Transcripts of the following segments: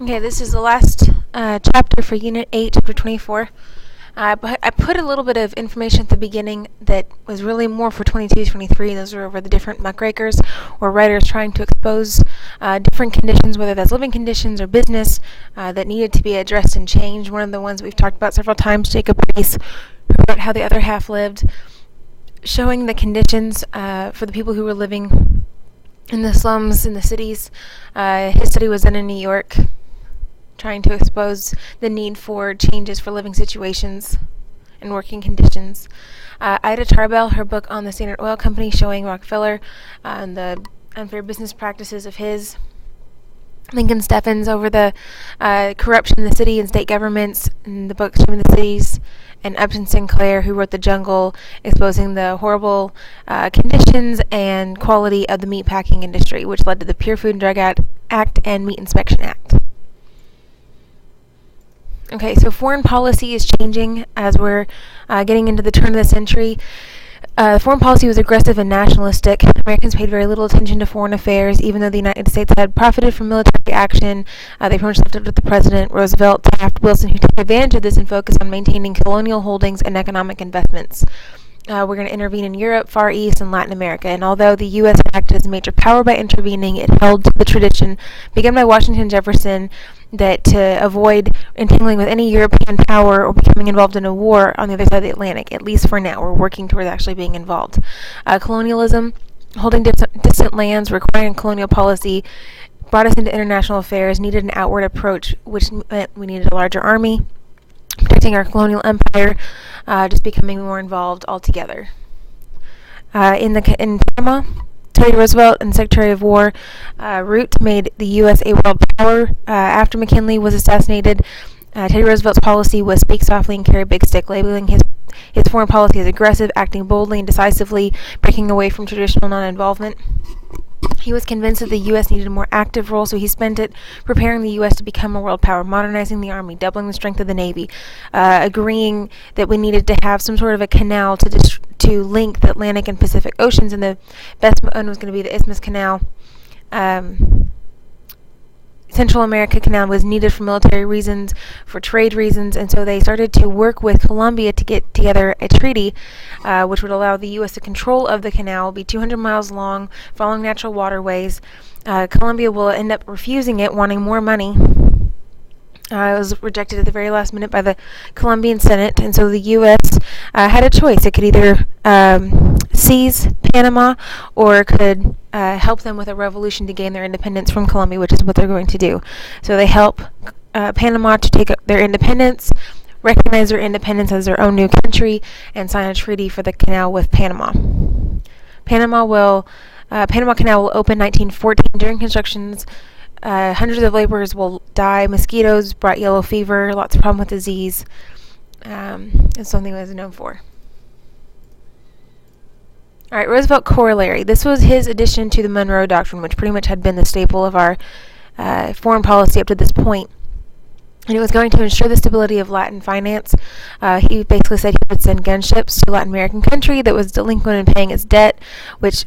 Okay, this is the last chapter for Unit 8, Chapter 24. But I put a little bit of information at the beginning that was really more for 22, 23. Those are over the different muckrakers or writers trying to expose different conditions, whether that's living conditions or business, that needed to be addressed and changed. One of the ones we've talked about several times, Jacob Riis, who wrote How the Other Half Lived, showing the conditions for the people who were living in the slums in the cities. His study was done in New York, trying to expose the need for changes for living situations and working conditions. Ida Tarbell, her book on the Standard Oil Company, showing Rockefeller and the unfair business practices of his. Lincoln Steffens over the corruption in the city and state governments, in the book Shame in the Cities, and Upton Sinclair, who wrote The Jungle, exposing the horrible conditions and quality of the meatpacking industry, which led to the Pure Food and Drug Act and Meat Inspection Act. Okay, so foreign policy is changing as we're getting into the turn of the century. Foreign policy was aggressive and nationalistic. Americans paid very little attention to foreign affairs, even though the United States had profited from military action. They pretty much left it with the President, Roosevelt, Taft, Wilson, who took advantage of this and focused on maintaining colonial holdings and economic investments. We're going to intervene in Europe, Far East, and Latin America. And although the U.S. acted as a major power by intervening, it held to the tradition begun by Washington Jefferson that to avoid entangling with any European power or becoming involved in a war on the other side of the Atlantic, at least for now. We're working towards actually being involved. Colonialism, holding distant lands, requiring colonial policy, brought us into international affairs, needed an outward approach, which meant we needed a larger army, protecting our colonial empire, just becoming more involved altogether. In Panama, Teddy Roosevelt and Secretary of War Root made the U.S. a world power. After McKinley was assassinated, Teddy Roosevelt's policy was speak softly and carry a big stick, labeling his foreign policy as aggressive, acting boldly and decisively, breaking away from traditional non-involvement. He was convinced that the U.S. needed a more active role, so he spent it preparing the U.S. to become a world power, modernizing the Army, doubling the strength of the Navy, agreeing that we needed to have some sort of a canal to link the Atlantic and Pacific Oceans, and the best one was going to be the Isthmus Canal. Central America Canal was needed for military reasons, for trade reasons, and so they started to work with Colombia to get together a treaty which would allow the U.S. the control of the canal, be 200 miles long, following natural waterways. Colombia will end up refusing it, wanting more money. It was rejected at the very last minute by the Colombian Senate, and so the U.S. Had a choice. It could either seize Panama or it could help them with a revolution to gain their independence from Colombia, which is what they're going to do. So they help Panama to take their independence, recognize their independence as their own new country, and sign a treaty for the canal with Panama. Panama Canal will open 1914. During constructions, hundreds of laborers will die. Mosquitoes brought yellow fever, lots of problem with disease. It's something that is known for. All right, Roosevelt Corollary. This was his addition to the Monroe Doctrine, which pretty much had been the staple of our foreign policy up to this point. And it was going to ensure the stability of Latin finance. He basically said he would send gunships to a Latin American country that was delinquent in paying its debt, which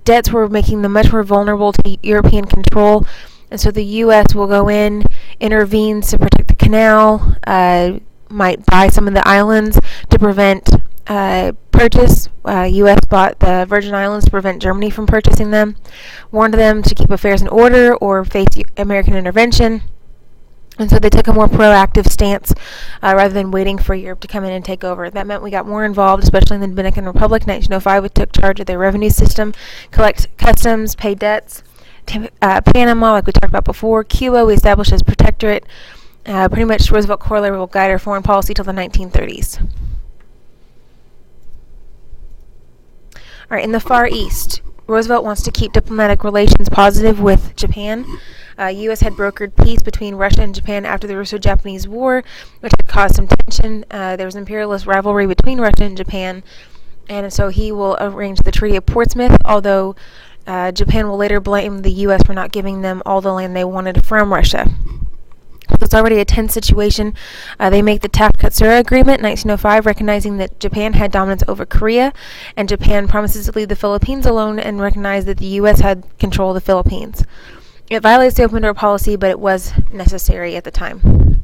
debts were making them much more vulnerable to European control. And so the U.S. will go in, intervene to protect the canal, might buy some of the islands to prevent purchase. U.S. bought the Virgin Islands to prevent Germany from purchasing them, warned them to keep affairs in order or face American intervention. And so they took a more proactive stance rather than waiting for Europe to come in and take over. That meant we got more involved, especially in the Dominican Republic. 1905, we took charge of their revenue system, collect customs, pay debts. Panama, like we talked about before. Cuba, we established as protectorate. Pretty much Roosevelt Corollary will guide our foreign policy till the 1930s. All right, in the Far East, Roosevelt wants to keep diplomatic relations positive with Japan. U.S. had brokered peace between Russia and Japan after the Russo-Japanese War, which had caused some tension. There was imperialist rivalry between Russia and Japan, and so he will arrange the Treaty of Portsmouth, although Japan will later blame the U.S. for not giving them all the land they wanted from Russia. It's already a tense situation. They make the Taft-Katsura Agreement in 1905, recognizing that Japan had dominance over Korea, and Japan promises to leave the Philippines alone and recognize that the U.S. had control of the Philippines. It violates the open door policy, but it was necessary at the time.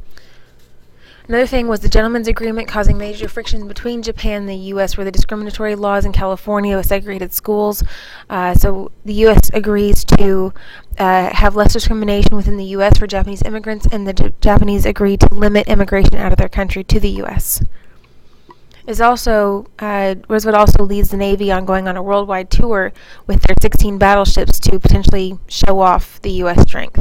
Another thing was the Gentleman's Agreement, causing major frictions between Japan and the U.S. were the discriminatory laws in California with segregated schools. So the U.S. agrees to have less discrimination within the U.S. for Japanese immigrants, and the Japanese agree to limit immigration out of their country to the U.S. Roosevelt also leads the Navy on going on a worldwide tour with their 16 battleships to potentially show off the U.S. strength.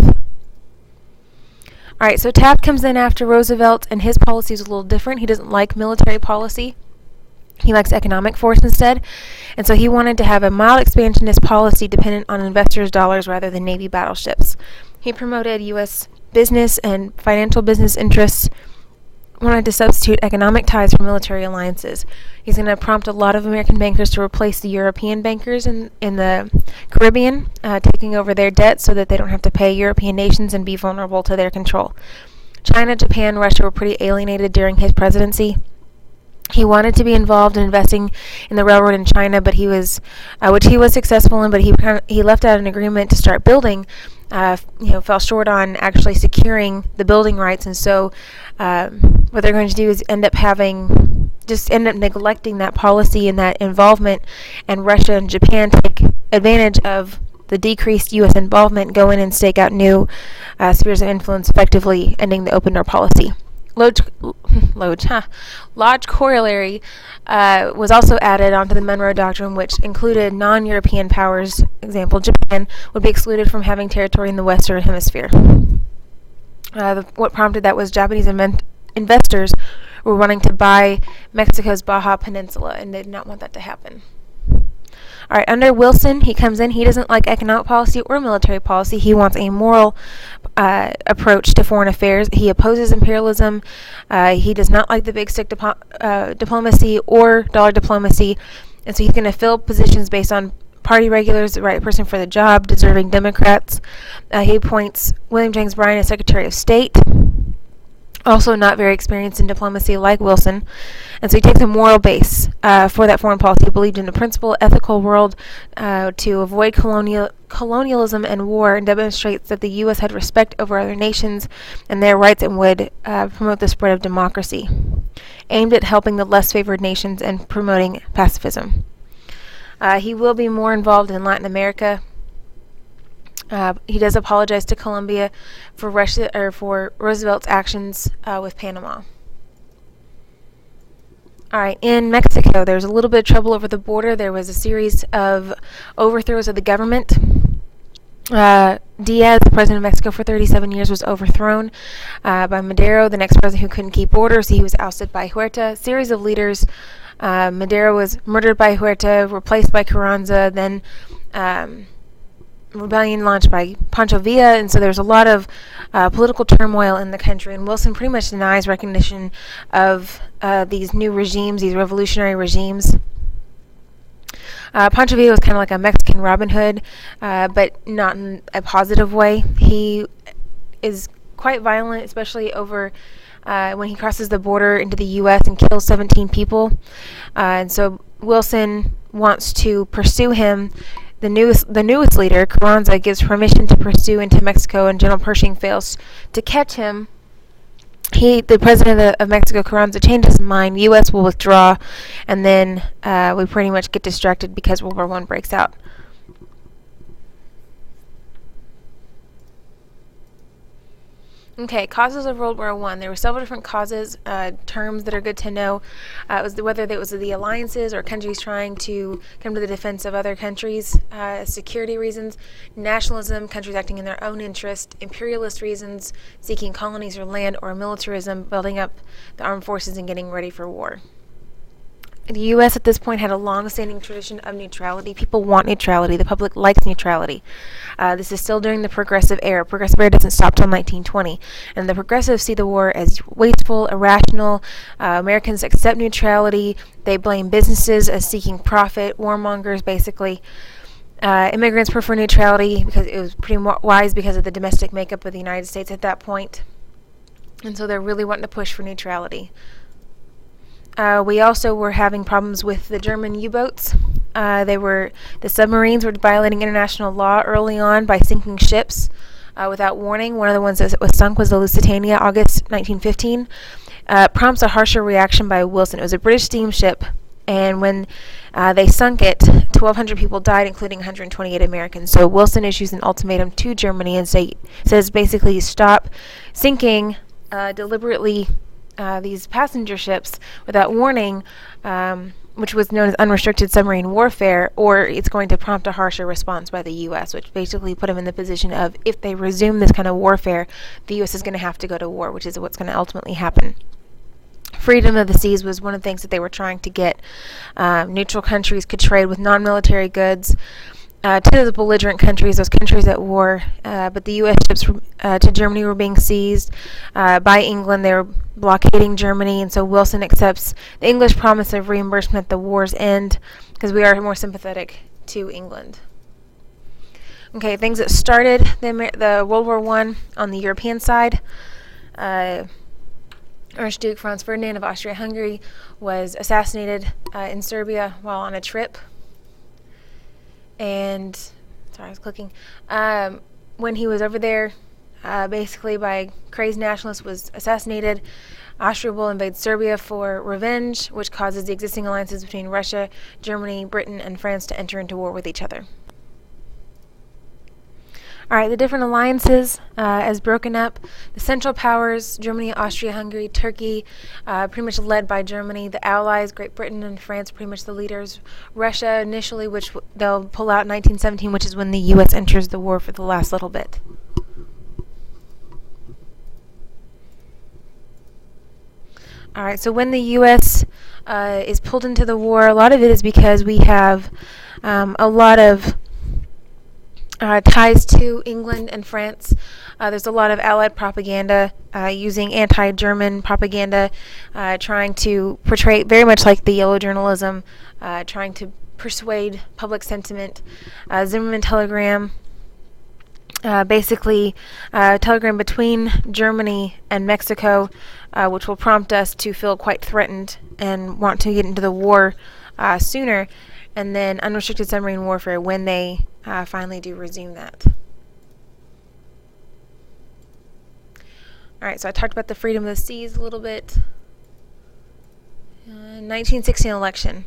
Alright, so Taft comes in after Roosevelt, and his policy is a little different. He doesn't like military policy. He likes economic force instead. And so he wanted to have a mild expansionist policy dependent on investors' dollars rather than Navy battleships. He promoted U.S. business and financial business interests, wanted to substitute economic ties for military alliances. He's going to prompt a lot of American bankers to replace the European bankers in the Caribbean, taking over their debt so that they don't have to pay European nations and be vulnerable to their control. China, Japan, Russia were pretty alienated during his presidency. He wanted to be involved in investing in the railroad in China, but which he was successful in, but he left out an agreement to start building. Fell short on actually securing the building rights, and so what they're going to do is end up neglecting that policy and that involvement, and Russia and Japan take advantage of the decreased U.S. involvement, go in and stake out new spheres of influence, effectively ending the open door policy. Lodge Corollary was also added onto the Monroe Doctrine, which included non-European powers. Example, Japan would be excluded from having territory in the Western Hemisphere. What prompted that was Japanese investors were wanting to buy Mexico's Baja Peninsula, and they did not want that to happen. All right, under Wilson, he comes in. He doesn't like economic policy or military policy. He wants a moral approach to foreign affairs. He opposes imperialism. He does not like the big stick diplomacy or dollar diplomacy. And so he's going to fill positions based on party regulars, the right person for the job, deserving Democrats. He appoints William Jennings Bryan as Secretary of State, also not very experienced in diplomacy like Wilson. And so he takes a moral base for that foreign policy. He believed in a principled, ethical world to avoid colonialism and war, and demonstrates that the U.S. had respect over other nations and their rights, and would promote the spread of democracy, aimed at helping the less favored nations and promoting pacifism. He will be more involved in Latin America. He does apologize to Colombia for Roosevelt's actions with Panama. All right, in Mexico, there was a little bit of trouble over the border. There was a series of overthrows of the government. Diaz, the president of Mexico for 37 years, was overthrown by Madero, the next president who couldn't keep orders. He was ousted by Huerta. A series of leaders. Madero was murdered by Huerta, replaced by Carranza, then rebellion launched by Pancho Villa, and so there's a lot of political turmoil in the country, and Wilson pretty much denies recognition of these new regimes, these revolutionary regimes. Pancho Villa was kind of like a Mexican Robin Hood, but not in a positive way. He is quite violent, especially over when he crosses the border into the U.S. and kills 17 people. And so Wilson wants to pursue him. The newest leader, Carranza, gives permission to pursue into Mexico, and General Pershing fails to catch him. The president of Mexico, Carranza, changes his mind. U.S. will withdraw, and then we pretty much get distracted because World War I breaks out. Okay, causes of World War I. There were several different causes, terms that are good to know. It was whether it was the alliances or countries trying to come to the defense of other countries, security reasons, nationalism, countries acting in their own interest, imperialist reasons, seeking colonies or land, or militarism, building up the armed forces and getting ready for war. The U.S. at this point had a long-standing tradition of neutrality. People want neutrality. The public likes neutrality. This is still during the Progressive Era. Progressive Era doesn't stop till 1920. And the Progressives see the war as wasteful, irrational. Americans accept neutrality. They blame businesses as seeking profit, warmongers, basically. Immigrants prefer neutrality because it was pretty wise because of the domestic makeup of the United States at that point. And so they're really wanting to push for neutrality. We also were having problems with the German U-boats. The submarines were violating international law early on by sinking ships without warning. One of the ones that was sunk was the Lusitania, August 1915. Prompts a harsher reaction by Wilson. It was a British steamship, and when they sunk it, 1,200 people died, including 128 Americans. So Wilson issues an ultimatum to Germany and says basically stop sinking deliberately these passenger ships without warning, which was known as unrestricted submarine warfare, or it's going to prompt a harsher response by the U.S., which basically put them in the position of if they resume this kind of warfare, the U.S. is going to have to go to war, which is what's going to ultimately happen. Freedom of the seas was one of the things that they were trying to get. Neutral countries could trade with non-military goods to the belligerent countries, those countries at war, but the U.S. ships to Germany were being seized by England. They were blockading Germany, and so Wilson accepts the English promise of reimbursement at the war's end because we are more sympathetic to England. Okay, things that started the World War I on the European side. Archduke Franz Ferdinand of Austria-Hungary was assassinated in Serbia while on a trip. And, sorry, I was clicking. When he was over there, basically by crazed nationalists, was assassinated. Austria will invade Serbia for revenge, which causes the existing alliances between Russia, Germany, Britain, and France to enter into war with each other. All right, the different alliances as broken up. The Central Powers, Germany, Austria-Hungary, Turkey, pretty much led by Germany. The Allies, Great Britain and France, pretty much the leaders. Russia initially, which they'll pull out in 1917, which is when the U.S. enters the war for the last little bit. All right, so when the U.S. Is pulled into the war, a lot of it is because we have a lot of ties to England and France. There's a lot of Allied propaganda using anti-German propaganda, trying to portray very much like the yellow journalism, trying to persuade public sentiment. Zimmermann telegram, basically a telegram between Germany and Mexico, which will prompt us to feel quite threatened and want to get into the war sooner. And then unrestricted submarine warfare when they finally do resume that. All right, so I talked about the freedom of the seas a little bit. 1916 election.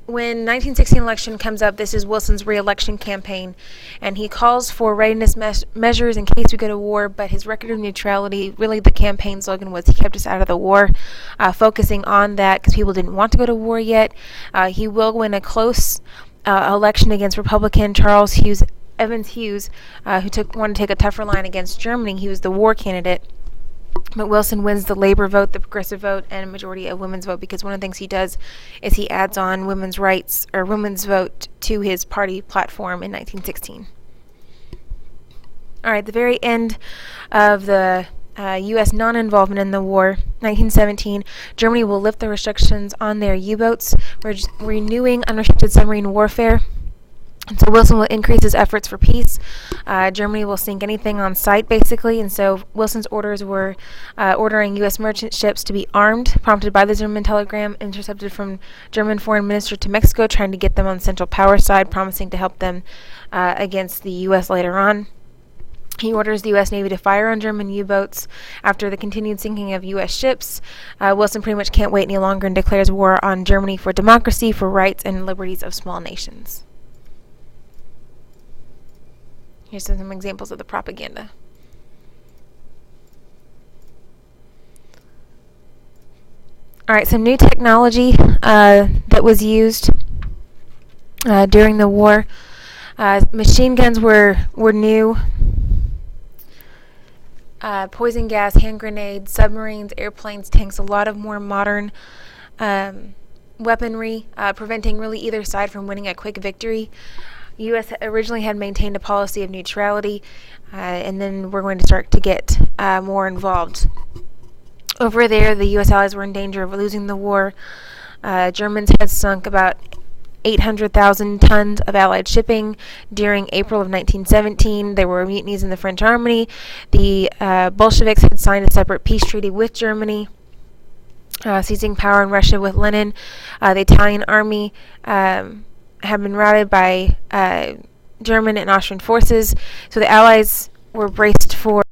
When 1916 election comes up, this is Wilson's re-election campaign, and he calls for readiness measures in case we go to war, but his record of neutrality, really the campaign slogan was he kept us out of the war, focusing on that because people didn't want to go to war yet. He will win a close election against Republican Evans Hughes, who wanted to take a tougher line against Germany. He was the war candidate. But Wilson wins the labor vote, the progressive vote, and a majority of women's vote because one of the things he does is he adds on women's rights or women's vote to his party platform in 1916. All right, the very end of the U.S. non-involvement in the war, 1917, Germany will lift the restrictions on their U-boats, renewing unrestricted submarine warfare. And so Wilson will increase his efforts for peace. Germany will sink anything on sight, basically. And so Wilson's orders were ordering U.S. merchant ships to be armed, prompted by the Zimmermann telegram, intercepted from German foreign minister to Mexico, trying to get them on the Central Powers side, promising to help them against the U.S. later on. He orders the U.S. Navy to fire on German U-boats after the continued sinking of U.S. ships. Wilson pretty much can't wait any longer and declares war on Germany for democracy, for rights and liberties of small nations. Here's some examples of the propaganda. All right, some new technology that was used during the war. Machine guns were new. Poison gas, hand grenades, submarines, airplanes, tanks, a lot of more modern weaponry, preventing really either side from winning a quick victory. U.S. originally had maintained a policy of neutrality, and then we're going to start to get more involved. Over there, the U.S. allies were in danger of losing the war. Germans had sunk about 800,000 tons of Allied shipping during April of 1917. There were mutinies in the French army. The Bolsheviks had signed a separate peace treaty with Germany, seizing power in Russia with Lenin. The Italian army had been routed by German and Austrian forces. So the Allies were braced for